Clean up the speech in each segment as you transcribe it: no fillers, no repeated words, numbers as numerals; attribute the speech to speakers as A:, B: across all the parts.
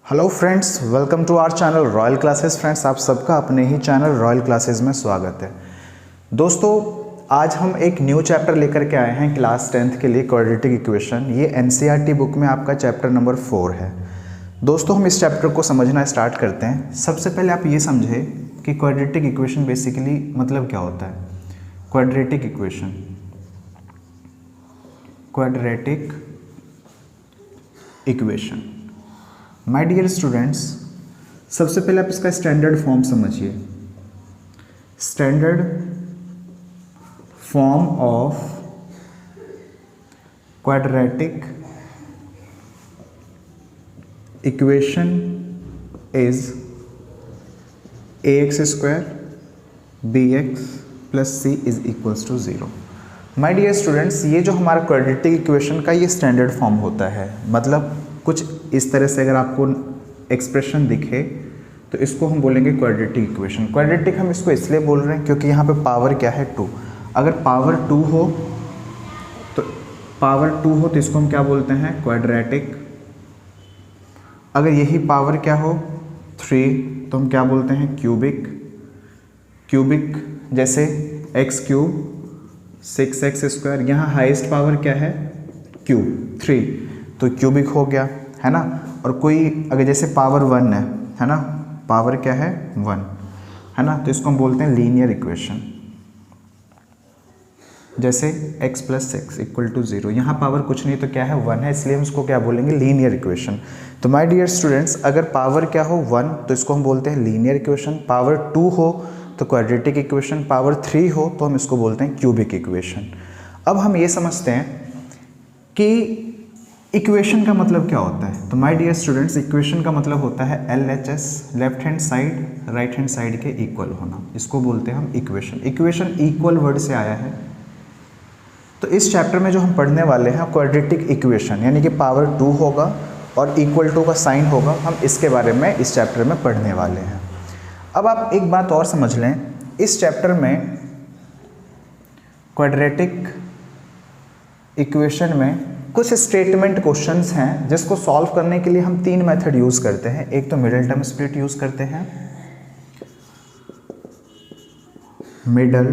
A: Hello friends, welcome to our channel royal classes. Friends, आप सबका अपने ही चैनल रॉयल क्लासेस में स्वागत है। दोस्तों, आज हम एक न्यू चैप्टर लेकर के आए हैं क्लास 10th के लिए, क्वाड्रेटिक इक्वेशन। ये एनसीईआरटी बुक में आपका चैप्टर नंबर 4 है। दोस्तों, हम इस चैप्टर को समझना स्टार्ट करते हैं। सबसे पहले आप ये समझे कि क्वाड्रेटिक इक्वेशन बेसिकली मतलब क्या होता है। Quadratic equation, quadratic equation my dear students, सबसे पहले आप इसका स्टैंडर्ड फॉर्म समझिए। Standard form of quadratic equation is ax square bx plus c is equals to 0। My dear students, ये जो हमारा क्वाड्रेटिक इक्वेशन का ये स्टैंडर्ड फॉर्म होता है। मतलब कुछ इस तरह से अगर आपको एक्सप्रेशन दिखे तो इसको हम बोलेंगे क्वाड्रेटिक इक्वेशन। क्वाड्रेटिक हम इसको इसलिए बोल रहे हैं क्योंकि यहाँ पे पावर क्या है, 2। अगर पावर 2 हो तो इसको हम क्या बोलते हैं, क्वाड्रेटिक। अगर यही पावर क्या हो, 3, तो हम क्या बोलते हैं, क्यूबिक। क्यूबिक जैसे x क्यूब 6x स्क्वायर, यहाँ हाईएस्ट पावर क्या है, क्यूब 3, तो क्यूबिक हो गया, है ना। और कोई अगर जैसे पावर 1 है ना, पावर क्या है, 1, है ना, तो इसको हम बोलते हैं लीनियर इक्वेशन। जैसे x प्लस 6 इक्वल टू 0, यहाँ पावर कुछ नहीं तो क्या है, 1 है, इसलिए हम इसको क्या बोलेंगे, लीनियर इक्वेशन। तो माय डियर स्टूडेंट्स, अगर पावर क्या हो, 1, तो इसको हम बोलते हैं लीनियर इक्वेशन। पावर 2 हो तो क्वाड्रेटिक इक्वेशन। पावर 3 हो तो हम इसको बोलते हैं क्यूबिक इक्वेशन। अब हम ये समझते हैं कि इक्वेशन का मतलब क्या होता है। तो माय डियर स्टूडेंट्स, इक्वेशन का मतलब होता है LHS, left hand side right hand side के इक्वल होना। इसको बोलते हैं हम इक्वेशन। इक्वेशन इक्वल वर्ड से आया है। तो इस चैप्टर में जो हम पढ़ने वाले हैं क्वाड्रेटिक इक्वेशन, यानी कि पावर 2 होगा और इक्वल टू का साइन होगा, हम इसके बारे में इस चैप्टर में पढ़ने वाले हैं। अब आप एक बात और समझ लें, इस चैप्टर में क्वाड्रेटिक इक्वेशन में कुछ स्टेटमेंट क्वेश्चंस हैं जिसको सॉल्व करने के लिए हम 3 मेथड यूज़ करते हैं। एक तो मिडिल टर्म स्प्लिट यूज़ करते हैं, मिडल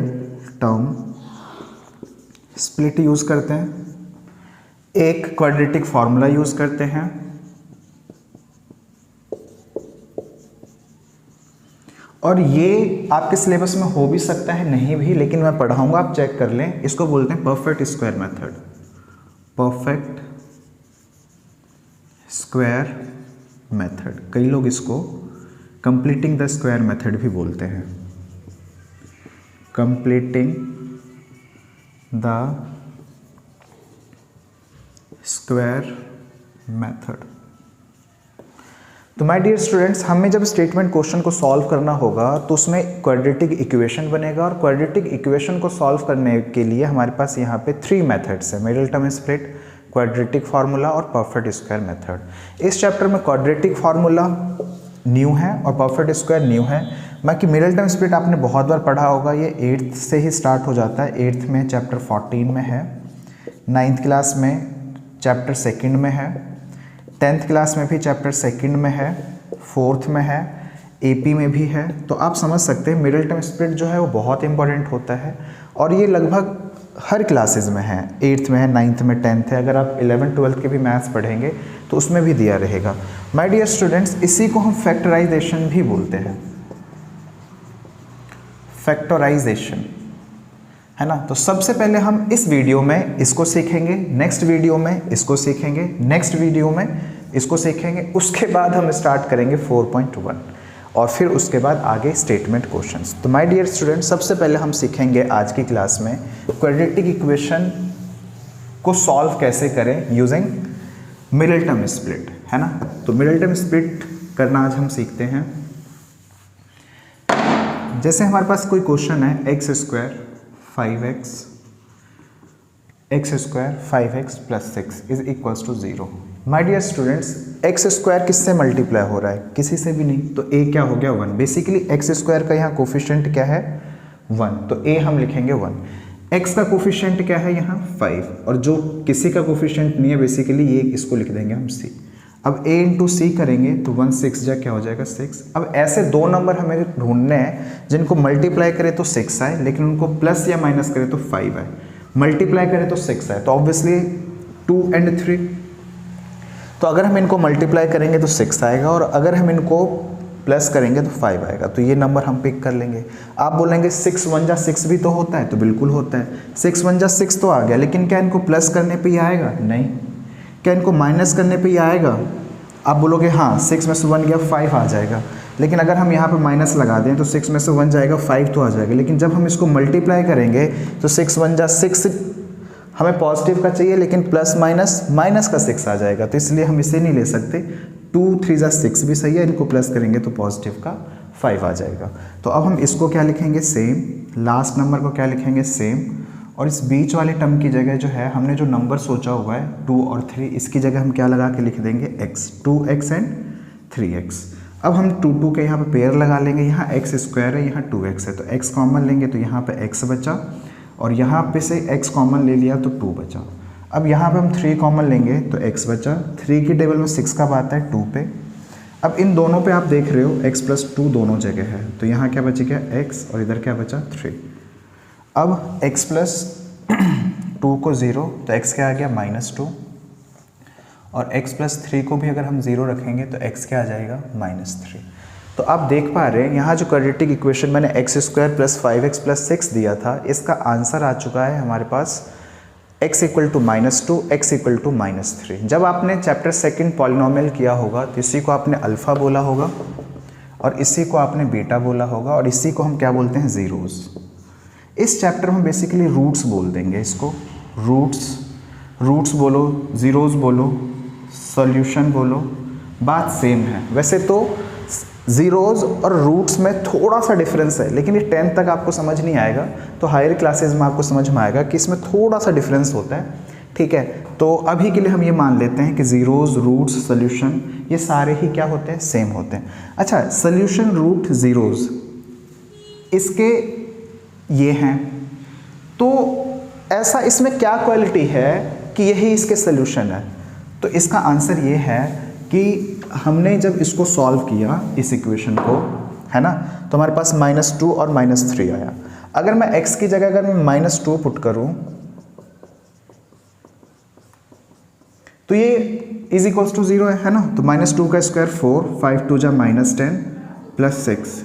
A: टर्म स्प्लिट यूज़ करते हैं, एक क्वाड्रेटिक फार्मूला यूज़ करते हैं, और ये आपके सिलेबस में हो भी सकता है, नहीं भी, लेकिन मैं पढ़ाऊंगा, आप चेक कर लें। इसको बोलते हैं perfect square method. Perfect square method, कई लोग इसको कंप्लीटिंग द स्क्वायर मेथड भी बोलते हैं। Completing the square method. तो माय डियर स्टूडेंट्स, हमें जब स्टेटमेंट क्वेश्चन को सॉल्व करना होगा तो उसमें क्वाड्रेटिक इक्वेशन बनेगा, और क्वाड्रेटिक इक्वेशन को सॉल्व करने के लिए हमारे पास यहाँ पे 3 मेथड्स हैं, middle term split, quadratic formula और परफेक्ट स्क्वायर मेथड। इस चैप्टर में क्वाड्रेटिक फार्मूला न्यू है और परफेक्ट स्क्वायर न्यू है। बाकी मिडिल टर्म स्प्लिट आपने बहुत बार पढ़ा होगा, ये 8th से ही स्टार्ट हो जाता है। 8th में चैप्टर 14 में है, 9th क्लास में चैप्टर 2 में है, 10th क्लास में भी चैप्टर 2 में है, 4th में है, AP में भी है। तो आप समझ सकते हैं मिडिल टर्म स्प्लिट जो है वो बहुत इंपॉर्टेंट होता है, और ये लगभग हर क्लासेस में है। 8th में है, 9th में, 10th है। अगर आप 11th 12th के भी मैथ्स पढ़ेंगे तो उसमें भी दिया रहेगा। माय डियर स्टूडेंट्स, इसी को हम फैक्टराइजेशन भी बोलते हैं, फैक्टराइजेशन, है ना। तो सबसे पहले हम इस वीडियो में इसको सीखेंगे, नेक्स्ट वीडियो में इसको सीखेंगे, नेक्स्ट वीडियो में इसको सीखेंगे, उसके बाद हम स्टार्ट करेंगे 4.1, और फिर उसके बाद आगे स्टेटमेंट क्वेश्चंस। तो माय डियर स्टूडेंट्स, सबसे पहले हम सीखेंगे आज की क्लास में क्वाड्रेटिक इक्वेशन को सॉल्व कैसे करें यूजिंग मिडिल टर्म स्प्लिट, है ना। तो मिडिल टर्म स्प्लिट करना आज हम सीखते हैं। जैसे हमारे पास कोई क्वेश्चन है, x square 5x plus 6 is equals to 0। My dear students, x square किससे मल्टीप्लाई हो रहा है, किसी से भी नहीं, तो a क्या हो गया, 1। बेसिकली एक्स स्क्वायर का यहाँ कोफिशिएंट क्या है, 1, तो a हम लिखेंगे 1। x का कोफिशिएंट क्या है यहाँ, 5, और जो किसी का कोफिशिएंट नहीं है बेसिकली ये इसको लिख देंगे हम c। अब a इंटू सी करेंगे तो 1 6 जा क्या हो जाएगा 6। अब ऐसे दो नंबर हमें ढूंढने हैं जिनको मल्टीप्लाई करें तो 6 आए, लेकिन उनको प्लस या माइनस करें तो 5 आए। मल्टीप्लाई करें तो 6 आए, तो ऑब्वियसली 2 and 3। तो अगर हम इनको मल्टीप्लाई करेंगे तो 6 आएगा, और अगर हम इनको प्लस करेंगे तो 5 आएगा। तो ये नंबर हम पिक कर लेंगे। आप बोलेंगे 6 1 जा 6 भी तो होता है, तो बिल्कुल होता है। 6 1 जा 6 तो आ गया, लेकिन क्या इनको प्लस करने पे ही आएगा? नहीं। क्या इनको माइनस करने पे ही आएगा? आप बोलोगे हाँ 6 में से 1 गया 5 आ जाएगा, लेकिन अगर हम यहाँ पे माइनस लगा दें तो 6 में से 1 जाएगा 5 तो आ जाएगा। लेकिन जब हम इसको मल्टीप्लाई करेंगे तो 6 1 जा 6, हमें पॉजिटिव का चाहिए लेकिन प्लस माइनस माइनस का 6 आ जाएगा, तो इसलिए हम इसे नहीं ले सकते। 2 3 जा 6 भी सही है, इनको प्लस करेंगे तो पॉजिटिव का 5 आ जाएगा। तो अब हम इसको क्या लिखेंगे? सेम। लास्ट नंबर को क्या लिखेंगे? सेम। और इस बीच वाले टर्म की जगह जो है हमने जो नंबर सोचा हुआ है 2 और 3, इसकी जगह हम क्या लगा के लिख देंगे? x। 2x and 3x। अब हम 2 2 के यहाँ पे पेयर लगा लेंगे। यहाँ x स्क्वायर है, यहाँ 2x है, तो x कॉमन लेंगे तो यहाँ पे x बचा, और यहाँ पे से x कॉमन ले लिया तो 2 बचा। अब यहाँ पे हम 3 कॉमन लेंगे तो x बचा। 3 की टेबल में 6 कब आता है? 2 पे। अब इन दोनों पे आप देख रहे हो x प्लस 2 दोनों जगह है, तो यहाँ क्या बचेगा? x, और इधर क्या बचा? 3। अब x प्लस 2 को 0, तो x क्या आ गया? -2, और x प्लस 3 को भी अगर हम 0 रखेंगे तो x क्या आ जाएगा? -3। तो आप देख पा रहे हैं यहाँ जो क्वाड्रेटिक इक्वेशन मैंने x square plus 5x plus 6 दिया था, इसका आंसर आ चुका है हमारे पास x equal to -2, x equal to -3। जब आपने चैप्टर 2 पॉलिनोमियल किया होगा तो इसी को आपने अल्फ़ा बोला होगा, और इसी को आपने बीटा बोला होगा, और इसी को हम क्या बोलते हैं? ज़ीरोज़। इस चैप्टर में बेसिकली रूट्स बोल देंगे इसको। रूट्स बोलो, ज़ीरोज़ बोलो, सॉल्यूशन बोलो, बात सेम है। वैसे तो ज़ीरोज़ और रूट्स में थोड़ा सा डिफरेंस है, लेकिन ये 10th तक आपको समझ नहीं आएगा, तो हायर क्लासेस में आपको समझ में आएगा कि इसमें थोड़ा सा डिफरेंस होता है। ठीक है, तो अभी के लिए हम ये मान लेते हैं कि ज़ीरोज़, रूट्स, सॉल्यूशन ये सारे ही क्या होते हैं? सेम होते हैं। अच्छा, सॉल्यूशन, रूट, ज़ीरोज़ इसके ये हैं, तो ऐसा इसमें क्या क्वालिटी है कि यही इसके सॉल्यूशन है? तो इसका आंसर ये है कि हमने जब इसको सॉल्व किया इस इक्वेशन को, है ना, तो हमारे पास -2 और -3 आया। अगर मैं x की जगह अगर मैं -2 पुट करूं तो ये इज इक्वल्स टू 0 है ना। तो -2 का स्क्वायर 4, 5 2 जा -10 प्लस 6,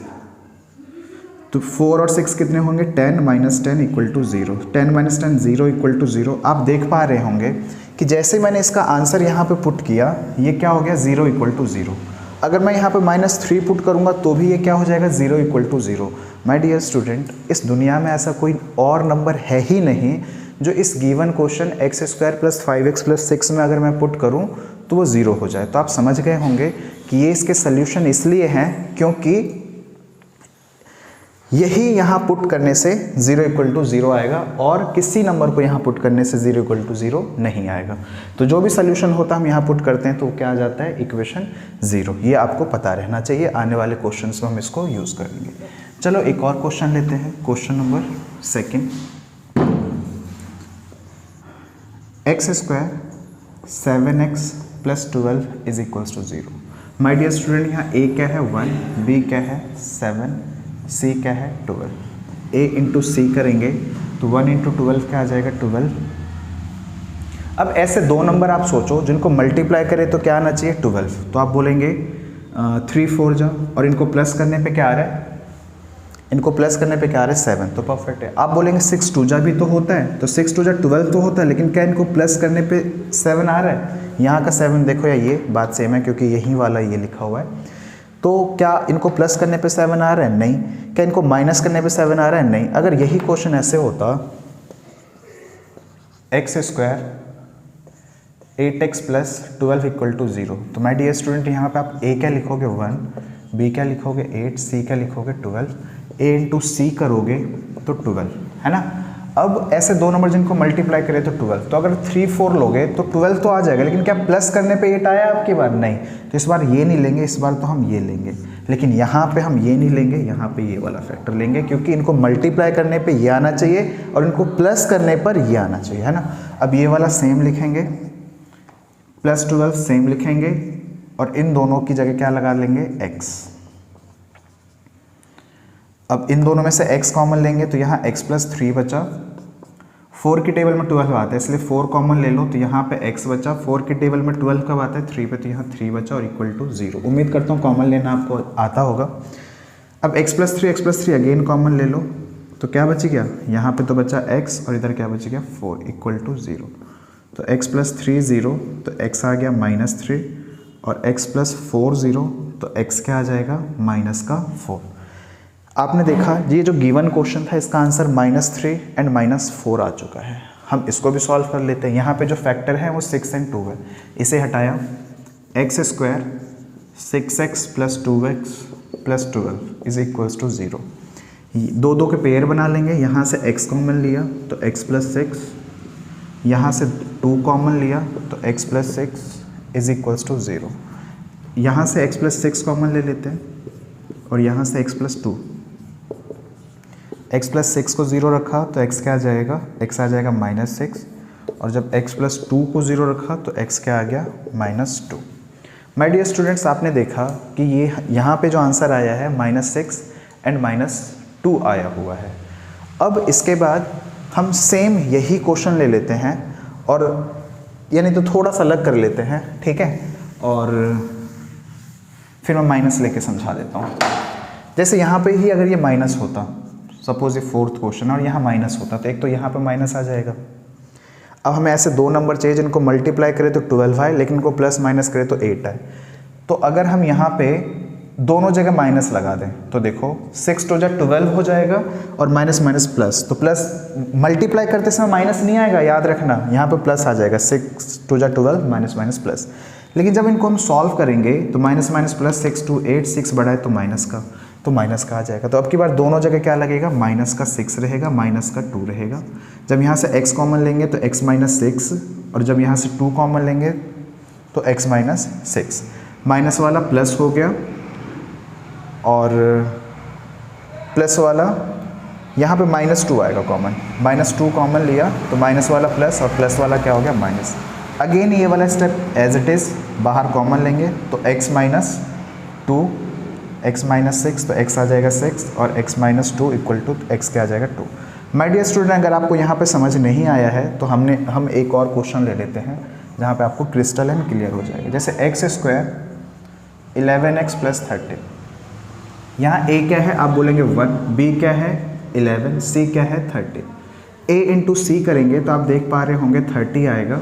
A: तो 4 और 6 कितने होंगे? 10 -10 इक्वल टू 0। 10 - 10 0 equal to 0। आप देख पा रहे होंगे कि जैसे मैंने इसका आंसर यहाँ पे पुट किया, ये क्या हो गया? 0 इक्वल टू 0। अगर मैं यहाँ पे -3 पुट करूँगा तो भी ये क्या हो जाएगा? 0 equal to 0। My dear student, इस दुनिया में ऐसा कोई और नंबर है ही नहीं जो इस given question x square plus 5x plus 6 में अगर मैं पुट करूँ तो वो 0 हो जाए। तो आप समझ गए होंगे कि ये इसके सल्यूशन इसलिए हैं क्योंकि यही यहाँ पुट करने से 0 इक्वल टू 0 आएगा, और किसी नंबर को यहाँ पुट करने से 0 इक्वल टू 0 नहीं आएगा। तो जो भी सोल्यूशन होता है हम यहाँ पुट करते हैं तो क्या आ जाता है? इक्वेशन 0। ये आपको पता रहना चाहिए, आने वाले क्वेश्चंस में हम इसको यूज़ करेंगे। चलो एक और क्वेश्चन लेते हैं, question number 2। x square 7x plus 12 is equals to 0। My dear student, यहाँ a क्या है? 1, b क्या है? 7, c क्या है? 12। a इंटू सी करेंगे तो 1 इंटू 12 क्या आ जाएगा? 12। अब ऐसे दो नंबर आप सोचो जिनको मल्टीप्लाई करें तो क्या आना चाहिए? 12। तो आप बोलेंगे 3 4 जा, और इनको प्लस करने पे क्या आ रहा है? इनको प्लस करने पे क्या आ रहा है? 7। तो परफेक्ट है। आप बोलेंगे 6 2 जा भी तो होता है, तो 6 2 जा 12 तो होता है, लेकिन क्या इनको प्लस करने पे 7 आ रहा है? यहाँ का 7 देखो, या ये बात सेम है क्योंकि यही वाला ये लिखा हुआ है। तो क्या इनको प्लस करने पे 7 आ रहा है? नहीं। क्या इनको माइनस करने पे 7 आ रहा है? नहीं। अगर यही क्वेश्चन ऐसे होता x square 8x plus 12 equal to 0, तो माय डियर स्टूडेंट यहाँ पे आप a क्या लिखोगे? 1, b क्या लिखोगे? 8, c क्या लिखोगे? 12। a इंटू सी करोगे तो 12, है ना। अब ऐसे दो नंबर जिनको मल्टीप्लाई करें तो 12, तो अगर 3 4 लोगे तो 12 तो आ जाएगा, लेकिन क्या प्लस करने पे 8 आया आपकी बार? नहीं। तो इस बार ये नहीं लेंगे, इस बार तो हम ये लेंगे, लेकिन यहाँ पे हम ये नहीं लेंगे, यहाँ पे ये वाला फैक्टर लेंगे, क्योंकि इनको मल्टीप्लाई करने पे ये आना चाहिए और इनको प्लस करने पर ये आना चाहिए, है ना। अब ये वाला सेम लिखेंगे, प्लस 12 सेम लिखेंगे, और इन दोनों की जगह क्या लगा लेंगे x। अब इन दोनों में से x कॉमन लेंगे तो यहाँ x + 3 बचा, 4 की टेबल में 12 आता है इसलिए 4 कॉमन ले लो तो यहाँ पे x बचा, 4 की टेबल में 12 कब आता है 3 पे, तो यहाँ 3 बचा और इक्वल टू 0। उम्मीद करता हूँ कॉमन लेना आपको आता होगा। अब x + 3 अगेन कॉमन ले लो तो क्या बच गया, यहाँ पे तो बचा x और इधर क्या बच गया 4 इक्वल टू 0। तो x + 3 0 तो x आ गया -3 और x + 4 0 तो x क्या आ जाएगा -4। आपने देखा ये जो गिवन क्वेश्चन था इसका आंसर -3 एंड -4 आ चुका है। हम इसको भी सॉल्व कर लेते हैं। यहाँ पे जो फैक्टर है वो 6 और 2 है, इसे हटाया x² 6x + 2x + 12 is equals to 0। दो के पेयर बना लेंगे, यहाँ से x कॉमन लिया तो x + 6, यहाँ से 2 कॉमन लिया तो x + 6 इज इक्वल्स टू 0। यहाँ से x + 6 कॉमन ले लेते हैं और यहाँ से x + 2, x + 6 को 0 रखा तो x क्या आ जाएगा, x आ जाएगा -6 और जब x + 2 को 0 रखा तो x क्या आ गया -2। माय डियर स्टूडेंट्स, आपने देखा कि ये यहाँ पे जो आंसर आया है -6 एंड -2 आया हुआ है। अब इसके बाद हम सेम यही क्वेश्चन ले लेते हैं और यानी तो थोड़ा सा अलग कर लेते हैं, ठीक है, और फिर मैं माइनस लेके समझा देता हूँ। जैसे यहाँ पे ही अगर ये माइनस होता, सपोज ये 4th क्वेश्चन और यहाँ माइनस होता तो एक तो यहाँ पे माइनस आ जाएगा। अब हमें ऐसे 2 नंबर चाहिए जिनको मल्टीप्लाई करें तो 12 आए लेकिन इनको प्लस माइनस करें तो 8 आए। तो अगर हम यहाँ पे दोनों जगह माइनस लगा दें तो देखो 6 × 12 हो जाएगा और माइनस माइनस प्लस, तो प्लस मल्टीप्लाई करते समय माइनस नहीं आएगा, याद रखना, यहाँ पे प्लस आ जाएगा 6 × 12 माइनस माइनस प्लस। लेकिन जब इनको हम सॉल्व करेंगे तो माइनस माइनस प्लस 6 × 8 6 बढ़ा है तो माइनस का आ जाएगा। तो अब की बार दोनों जगह क्या लगेगा, -6 रहेगा, -2 रहेगा। जब यहाँ से x कॉमन लेंगे तो x - 6 और जब यहाँ से 2 कॉमन लेंगे तो x - 6, माइनस वाला प्लस हो गया और प्लस वाला यहाँ पे -2 आएगा कॉमन, -2 कॉमन लिया तो माइनस वाला प्लस और प्लस वाला क्या हो गया माइनस। अगेन ये वाला स्टेप एज इट इज़ बाहर कॉमन लेंगे तो x - 2 x - 6 तो x आ जाएगा 6 और x - 2 इक्वल टू x क्या आ जाएगा 2। माय डियर स्टूडेंट, अगर आपको यहाँ पे समझ नहीं आया है तो हम एक और क्वेश्चन ले लेते हैं जहाँ पे आपको क्रिस्टल एंड क्लियर हो जाएगा। जैसे x² 11x + 30, यहाँ a क्या है आप बोलेंगे 1, b क्या है 11, c क्या है 30। a × c करेंगे तो आप देख पा रहे होंगे 30 आएगा।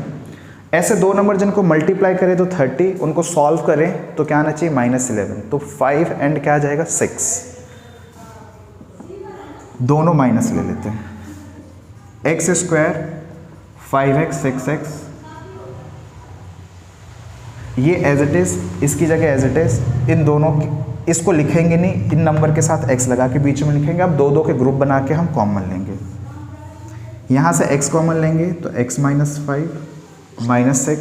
A: ऐसे 2 नंबर जिनको मल्टीप्लाई करें तो 30, उनको सॉल्व करें तो क्या आना चाहिए -11, तो 5 एंड क्या आ जाएगा 6, दोनों माइनस ले लेते हैं। x² 5x 6x, ये एज इट इज़, इसकी जगह एज इट इज़, इन दोनों इसको लिखेंगे नहीं, इन नंबर के साथ x लगा के बीच में लिखेंगे। अब 2 के ग्रुप बना के हम कॉमन लेंगे, यहाँ से x कॉमन लेंगे तो x - 5 -6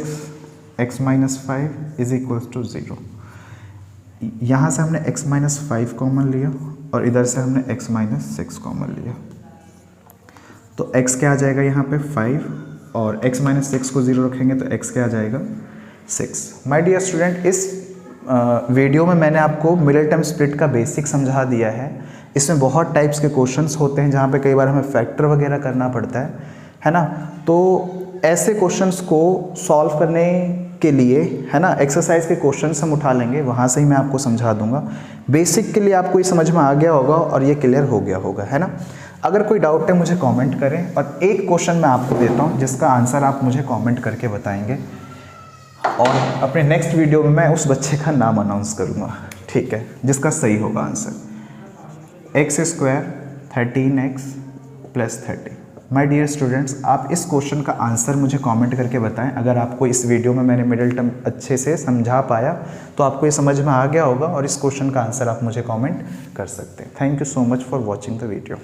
A: x - 5 is equals to 0। यहाँ से हमने x - 5 कॉमन लिया और इधर से हमने x - 6 कॉमन लिया तो x क्या आ जाएगा यहाँ पे 5 और x - 6 को 0 रखेंगे तो x क्या आ जाएगा 6। माय डियर स्टूडेंट, इस वीडियो में मैंने आपको मिडिल टर्म स्प्लिट का बेसिक समझा दिया है। इसमें बहुत टाइप्स के क्वेश्चंस होते हैं जहाँ पे कई बार हमें फैक्टर वगैरह करना पड़ता है ना। तो ऐसे क्वेश्चंस को सॉल्व करने के लिए, है ना, एक्सरसाइज के क्वेश्चंस हम उठा लेंगे, वहाँ से ही मैं आपको समझा दूंगा। बेसिक के लिए आपको ये समझ में आ गया होगा और ये क्लियर हो गया होगा, है ना। अगर कोई डाउट है मुझे कमेंट करें और एक क्वेश्चन मैं आपको देता हूँ जिसका आंसर आप मुझे कमेंट करके बताएंगे और अपने नेक्स्ट वीडियो में मैं उस बच्चे का नाम अनाउंस करूँगा, ठीक है, जिसका सही होगा answer. x² 13x + 30। My dear students, आप इस क्वेश्चन का आंसर मुझे कमेंट करके बताएं। अगर आपको इस वीडियो में मैंने मिडिल टर्म अच्छे से समझा पाया तो आपको ये समझ में आ गया होगा और इस क्वेश्चन का आंसर आप मुझे कमेंट कर सकते हैं। Thank you so much for watching the video.